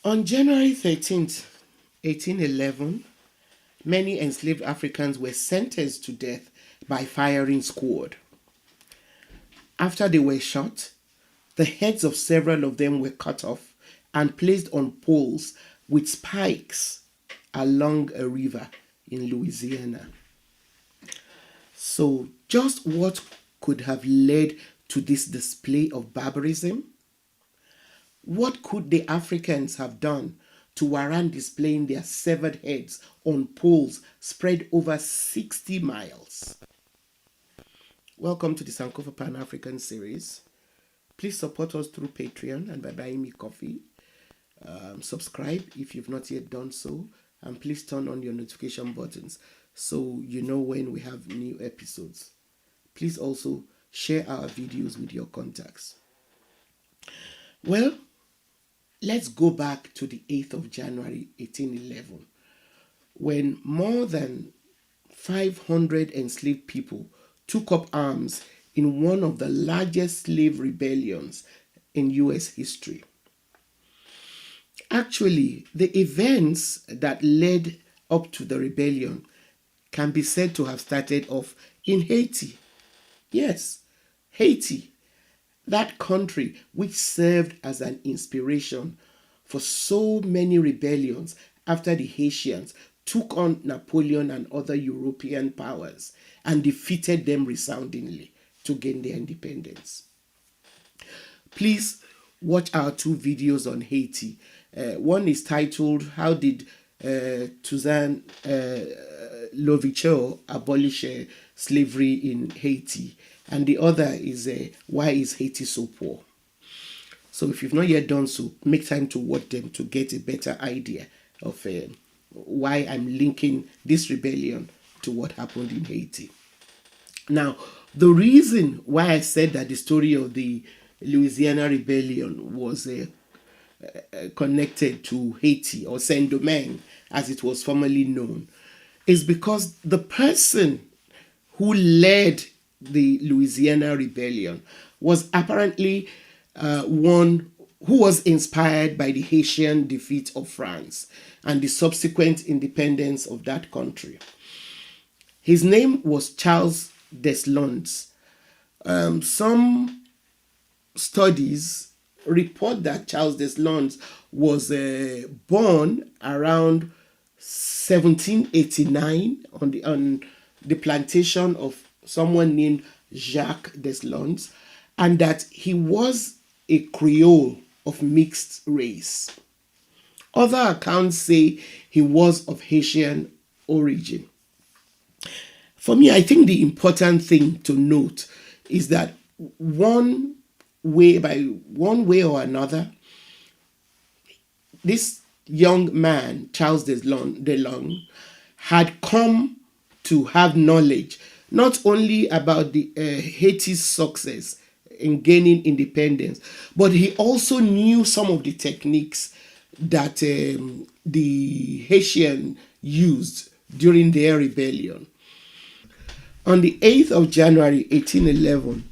On January 13th, 1811, many enslaved Africans were sentenced to death by firing squad. After they were shot, the heads of several of them were cut off and placed on poles with spikes along a river in Louisiana. So, just what could have led to this display of barbarism? What could the Africans have done to warrant displaying their severed heads on poles spread over 60 miles? Welcome to the Sankofa Pan-African series. Please support us through Patreon and by buying me coffee. Subscribe if you've not yet done so. And please turn on your notification buttons so you know when we have new episodes. Please also share our videos with your contacts. Well, let's go back to the 8th of January 1811, when more than 500 enslaved people took up arms in one of the largest slave rebellions in U.S. history. Actually, the events that led up to the rebellion can be said to have started off in Haiti. Yes, Haiti, that country which served as an inspiration for so many rebellions after the Haitians took on Napoleon and other European powers and defeated them resoundingly to gain their independence. Please watch our two videos on Haiti. One is titled, How Did Toussaint Louverture Abolish Slavery in Haiti? And the other is, Why is Haiti so poor? So if you've not yet done so, make time to watch them to get a better idea of why I'm linking this rebellion to what happened in Haiti. Now, the reason why I said that the story of the Louisiana rebellion was connected to Haiti, or Saint-Domingue as it was formerly known, is because the person who led the Louisiana rebellion was apparently one who was inspired by the Haitian defeat of France and the subsequent independence of that country. His name was Charles Deslandes. Some studies report that Charles Deslandes was born around 1789 on the plantation of someone named Jacques Deslandes, and that he was a Creole of mixed race. Other accounts say he was of Haitian origin. For me, I think the important thing to note is that one way or another, this young man, Charles Deslandes, had come to have knowledge not only about the Haiti's success in gaining independence, but he also knew some of the techniques that the Haitian used during their rebellion. On the 8th of January 1811,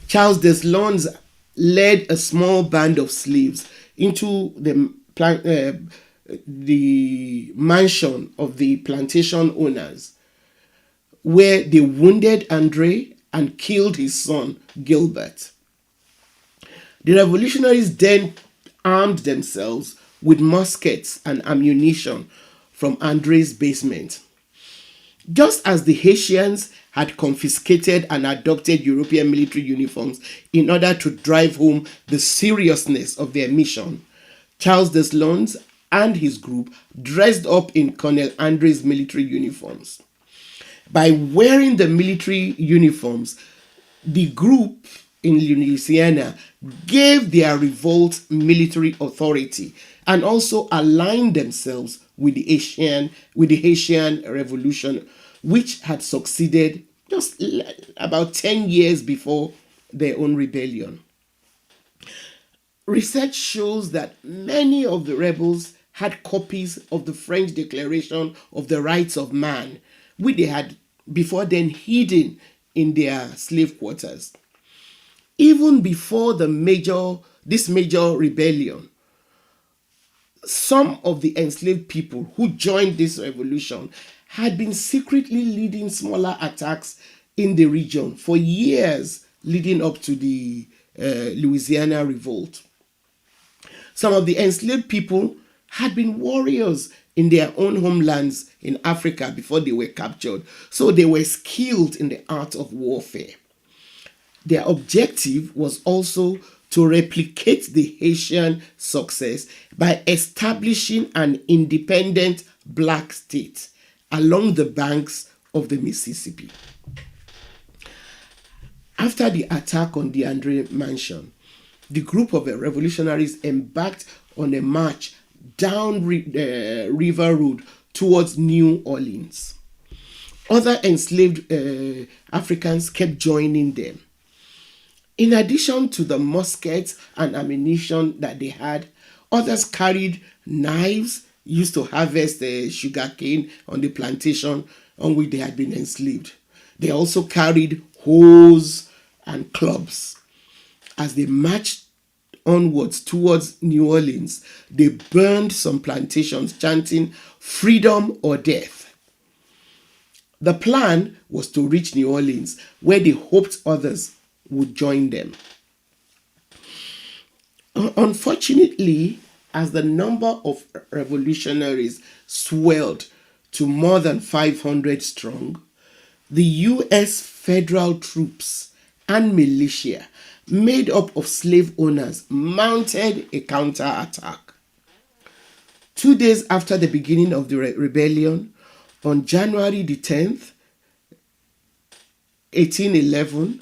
Charles Deslandes led a small band of slaves into the mansion of the plantation owners, where they wounded Andre and killed his son, Gilbert. The revolutionaries then armed themselves with muskets and ammunition from Andre's basement. Just as the Haitians had confiscated and adopted European military uniforms in order to drive home the seriousness of their mission, Charles Deslandes and his group dressed up in Colonel Andre's military uniforms. By wearing the military uniforms, the group in Louisiana gave their revolt military authority and also aligned themselves with the Haitian Revolution, which had succeeded just about 10 years before their own rebellion. Research shows that many of the rebels had copies of the French Declaration of the Rights of Man, which they had before then hidden in their slave quarters. Even before this major rebellion, some of the enslaved people who joined this revolution had been secretly leading smaller attacks in the region for years leading up to the Louisiana Revolt. Some of the enslaved people had been warriors in their own homelands in Africa before they were captured, so they were skilled in the art of warfare. Their objective was also to replicate the Haitian success by establishing an independent black state along the banks of the Mississippi. After the attack on the Andre Mansion, the group of revolutionaries embarked on a march down River Road towards New Orleans. Other enslaved Africans kept joining them. In addition to the muskets and ammunition that they had, others carried knives used to harvest sugarcane on the plantation on which they had been enslaved. They also carried hoes and clubs. As they marched onwards towards New Orleans, they burned some plantations, chanting "freedom or death." The plan was to reach New Orleans, where they hoped others would join them. Unfortunately, as the number of revolutionaries swelled to more than 500 strong, the U.S. federal troops and militia made up of slave owners mounted a counterattack. 2 days after the beginning of the rebellion, on January the 10th, 1811,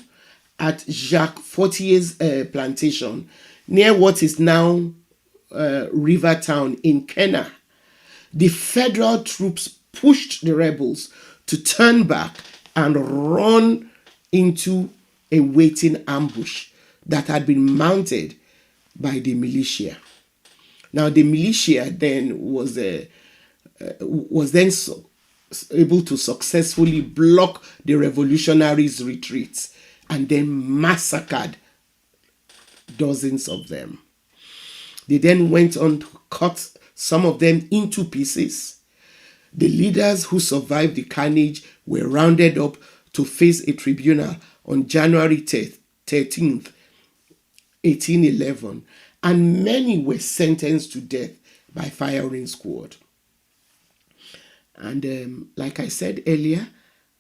at Jacques Fortier's plantation, near what is now Rivertown in Kenya, the federal troops pushed the rebels to turn back and run into a waiting ambush that had been mounted by the militia. Now, the militia then was able to successfully block the revolutionaries' retreats and then massacred dozens of them. They then went on to cut some of them into pieces. The leaders who survived the carnage were rounded up to face a tribunal on January 13th, 1811, and many were sentenced to death by firing squad. And like I said earlier,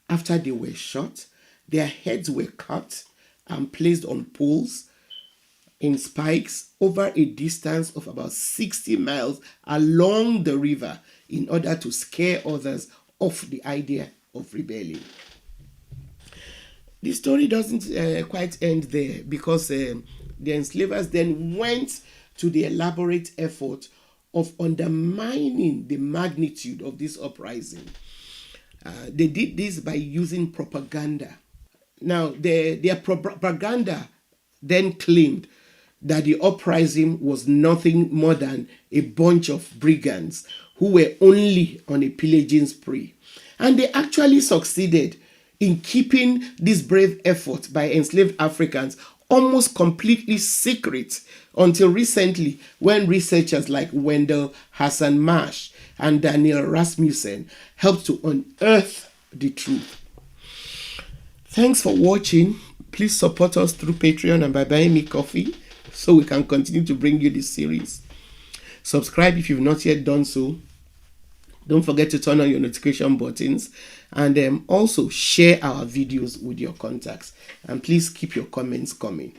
after they were shot, their heads were cut and placed on poles in spikes over a distance of about 60 miles along the river in order to scare others off the idea of rebelling. The story doesn't quite end there, because the enslavers then went to the elaborate effort of undermining the magnitude of this uprising. They did this by using propaganda. Now, their propaganda then claimed that the uprising was nothing more than a bunch of brigands who were only on a pillaging spree. And they actually succeeded in keeping this brave effort by enslaved Africans almost completely secret until recently, when researchers like Wendell Hassan Marsh and Daniel Rasmussen helped to unearth the truth. Thanks for watching. Please support us through Patreon and by buying me coffee so we can continue to bring you this series. Subscribe if you've not yet done so. Don't forget to turn on your notification buttons, and also share our videos with your contacts. And please keep your comments coming.